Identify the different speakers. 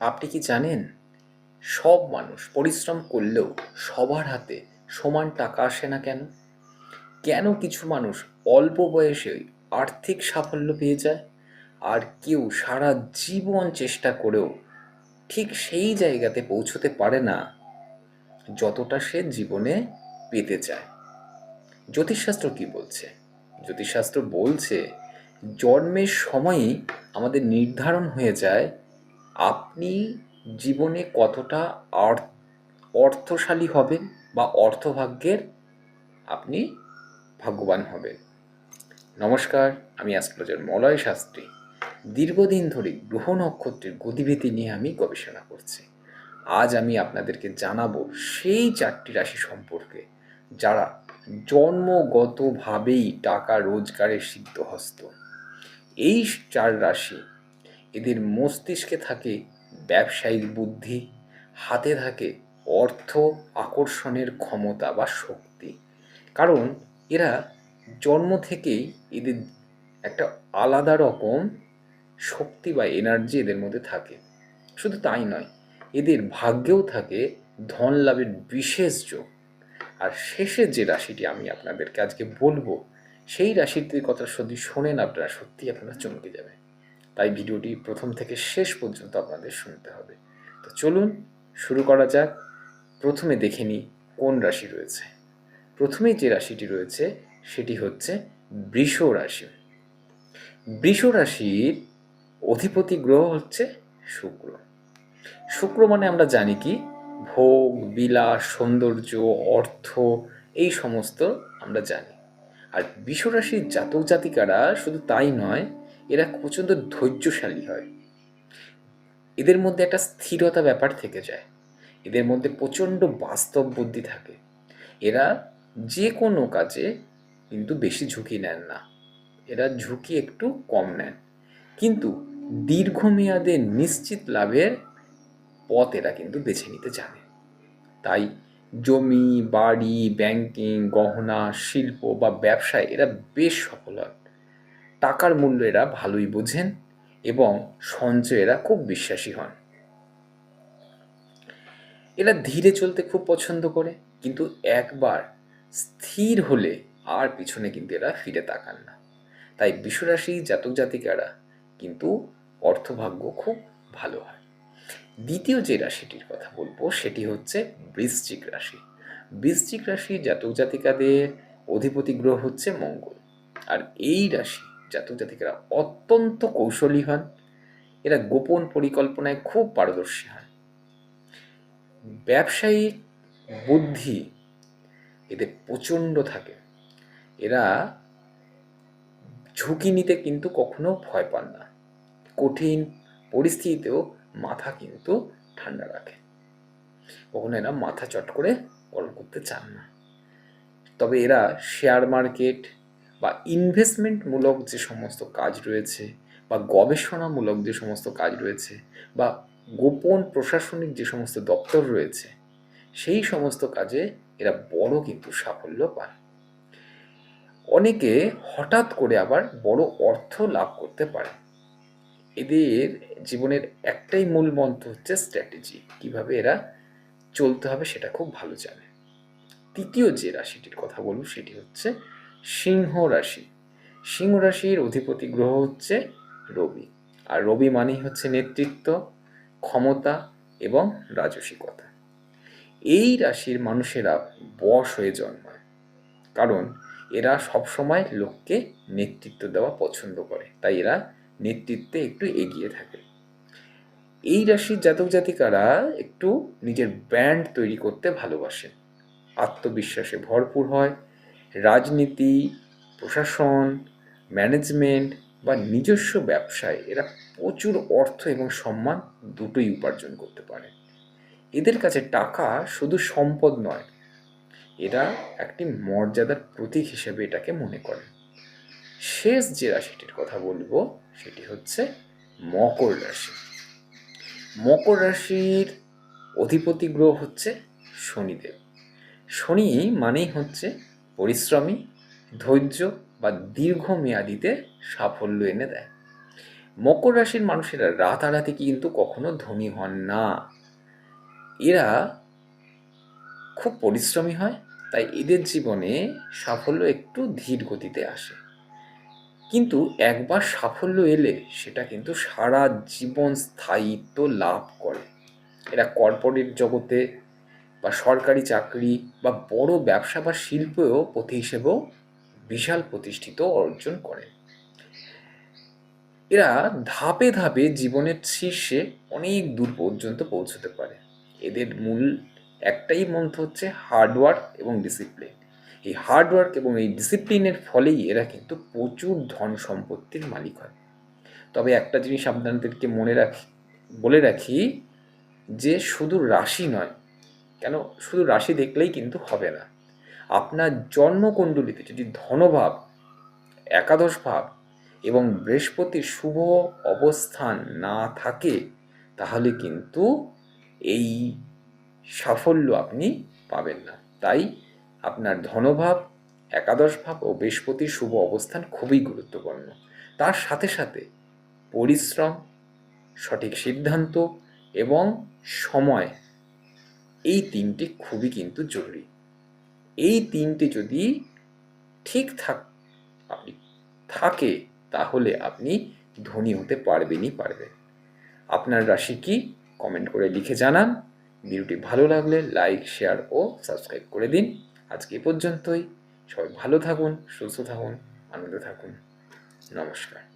Speaker 1: আপনি কি জানেন, সব মানুষ পরিশ্রম করলেও সবার হাতে সমান টাকা আসে না কেন? কেন কিছু মানুষ অল্প বয়সেই আর্থিক সাফল্য পেয়ে যায়, আর কেউ সারা জীবন চেষ্টা করেও ঠিক সেই জায়গাতে পৌঁছতে পারে না যতটা সে জীবনে পেতে চায়? জ্যোতিষশাস্ত্র কি বলছে? জ্যোতিষশাস্ত্র বলছে, জন্মের সময়ই আমাদের নির্ধারণ হয়ে যায় আপনি জীবনে কতটা অর্থশালী হবেন বা অর্থভাগ্যের আপনি ভাগ্যবান হবেন। নমস্কার, আমি অ্যাস্ট্রোলজার মলয় শাস্ত্রী। দীর্ঘদিন ধরে গ্রহ নক্ষত্রের গতিবিধি নিয়ে আমি গবেষণা করছি। আজ আমি আপনাদেরকে জানাবো সেই 4টি রাশি সম্পর্কে যারা জন্মগতভাবেই টাকা রোজগারের সিদ্ধহস্ত। এই 4 রাশি, এদের মস্তিষ্কে থাকে ব্যবসায়িক বুদ্ধি, হাতে থাকে অর্থ আকর্ষণের ক্ষমতা বা শক্তি। কারণ এরা জন্ম থেকেই এদের একটা আলাদা রকম শক্তি বা এনার্জি এদের মধ্যে থাকে। শুধু তাই নয়, এদের ভাগ্যেও থাকে ধন লাভের বিশেষ যোগ। আর শেষের যে রাশিটি আমি আপনাদেরকে আজকে বলবো, সেই রাশিটির কথা যদি শোনেন আপনারা সত্যিই আপনারা চমকে যাবেন। তাই ভিডিওটি প্রথম থেকে শেষ পর্যন্ত আপনাদের শুনতে হবে। তো চলুন শুরু করা যাক। প্রথমে দেখে নিই কোন রাশি রয়েছে। প্রথমেই যে রাশিটি রয়েছে সেটি হচ্ছে বৃষ রাশি। বৃষ রাশির অধিপতি গ্রহ হচ্ছে শুক্র। শুক্র মানে আমরা জানি কি, ভোগ বিলাস, সৌন্দর্য, অর্থ, এই সমস্ত আমরা জানি। আর বৃষ রাশির জাতক জাতিকারা শুধু তাই নয়, এরা প্রচণ্ড ধৈর্যশালী হয়। এদের মধ্যে একটা স্থিরতা ব্যাপার থেকে যায়। এদের মধ্যে প্রচণ্ড বাস্তব বুদ্ধি থাকে। এরা যে কোনো কাজে কিন্তু বেশি ঝুঁকি নেন না। এরা ঝুঁকি একটু কম নেন, কিন্তু দীর্ঘমেয়াদে নিশ্চিত লাভের পথ এরা কিন্তু বেছে নিতে জানে। তাই জমি, বাড়ি, ব্যাংকিং, গহনা, শিল্প বা ব্যবসায় এরা বেশ সফল হয়। টাকার মূল্য এরা ভালোই বোঝেন এবং সঞ্চয়ে এরা খুব বিশ্বাসী হন। এরা ধীরে চলতে খুব পছন্দ করে, কিন্তু একবার স্থির হলে আর পিছনে কিন্তু এরা ফিরে তাকান না। তাই বৃষরাশি জাতক জাতিকারা কিন্তু অর্থভাগ্য খুব ভালো হয়। দ্বিতীয় যে রাশিটির কথা বলবো সেটি হচ্ছে বৃশ্চিক রাশি। বৃশ্চিক রাশি জাতক জাতিকাদের অধিপতি গ্রহ হচ্ছে মঙ্গল। আর এই রাশি জাতক জাতিকারা অত্যন্ত কৌশলী হন। এরা গোপন পরিকল্পনায় খুব পারদর্শী হন। ব্যবসায়িক বুদ্ধি এদের প্রচণ্ড থাকে। এরা ঝুঁকি নিতে কিন্তু কখনো ভয় পান না। কঠিন পরিস্থিতিতেও মাথা কিন্তু ঠান্ডা রাখে। কখনো এরা মাথা চট করে গরম করতে চান না। তবে এরা শেয়ার মার্কেট বা ইনভেস্টমেন্টমূলক যে সমস্ত কাজ রয়েছে বা গবেষণামূলক যে সমস্ত কাজ রয়েছে বা গোপন প্রশাসনিক যে সমস্ত দপ্তর রয়েছে, সেই সমস্ত কাজে এরা বড় কিন্তু সাফল্য পান। অনেকে হঠাৎ করে আবার বড় অর্থ লাভ করতে পারে। এদের জীবনের একটাই মূল মন্ত্র হচ্ছে স্ট্র্যাটেজি। কিভাবে এরা চলতে হবে সেটা খুব ভালো জানে। তৃতীয় যে রাশিটির কথা বলব সেটি হচ্ছে সিংহ রাশি। সিংহ রাশির অধিপতি গ্রহ হচ্ছে রবি। আর রবি মানেই হচ্ছে নেতৃত্ব, ক্ষমতা এবং রাজসিকতা। এই রাশির মানুষেরা বশ হয়ে জন্মায়, কারণ এরা সবসময় লোককে নেতৃত্ব দেওয়া পছন্দ করে। তাই এরা নেতৃত্বে একটু এগিয়ে থাকে। এই রাশির জাতক জাতিকারা একটু নিজের ব্র্যান্ড তৈরি করতে ভালোবাসেন, আত্মবিশ্বাসে ভরপুর হয়। রাজনীতি, প্রশাসন, ম্যানেজমেন্ট বা নিজস্ব ব্যবসায় এরা প্রচুর অর্থ এবং সম্মান দুটোই উপার্জন করতে পারে। এদের কাছে টাকা শুধু সম্পদ নয়, এরা একটি মর্যাদার প্রতীক হিসেবে এটাকে মনে করে। শেষ যে রাশিটির কথা বলবো সেটি হচ্ছে মকর রাশি। মকর রাশির অধিপতি গ্রহ হচ্ছে শনিদেব। শনি মানেই হচ্ছে পরিশ্রমী, ধৈর্য বা দীর্ঘমেয়াদীতে সাফল্য এনে দেয়। মকর রাশির মানুষেরা রাতারাতি কিন্তু কখনো ধনী হন না। এরা খুব পরিশ্রমী হয়, তাই এদের জীবনে সাফল্য একটু ধীর গতিতে আসে। কিন্তু একবার সাফল্য এলে সেটা কিন্তু সারা জীবন স্থায়িত্ব লাভ করে। এরা কর্পোরেট জগতে বা সরকারি চাকরি বা বড় ব্যবসা বা শিল্পেও পতি হিসেবেও বিশাল প্রতিষ্ঠিত অর্জন করে। এরা ধাপে ধাপে জীবনের শীর্ষে অনেক দূর পর্যন্ত পৌঁছতে পারে। এদের মূল একটাই মন্ত্র হচ্ছে হার্ডওয়ার্ক এবং ডিসিপ্লিন। এই হার্ডওয়ার্ক এবং এই ডিসিপ্লিনের ফলেই এরা কিন্তু প্রচুর ধন সম্পত্তির মালিক হয়। তবে একটা জিনিস আপনাদেরকে বলে রাখি যে শুধু রাশি নয়, কেন শুধু রাশি দেখলেই কিন্তু হবে না। আপনার জন্মকুণ্ডলিতে যদি ধনভাব, একাদশ ভাব এবং বৃহস্পতির শুভ অবস্থান না থাকে, তাহলে কিন্তু এই সাফল্য আপনি পাবেন না। তাই আপনার ধনভাব, একাদশ ভাব ও বৃহস্পতির শুভ অবস্থান খুবই গুরুত্বপূর্ণ। তার সাথে সাথে পরিশ্রম, সঠিক সিদ্ধান্ত এবং সময়, এই তিনটি খুবই কিন্তু জরুরি। এই তিনটে যদি ঠিকঠাক আপনি থাকে, তাহলে আপনি ধনী হতে পারবেনই পারবেন। আপনার রাশি কি কমেন্ট করে লিখে জানান। ভিডিওটি ভালো লাগলে লাইক, শেয়ার ও সাবস্ক্রাইব করে দিন। আজকে এ পর্যন্তই। সবাই ভালো থাকুন, সুস্থ থাকুন, আনন্দে থাকুন। নমস্কার।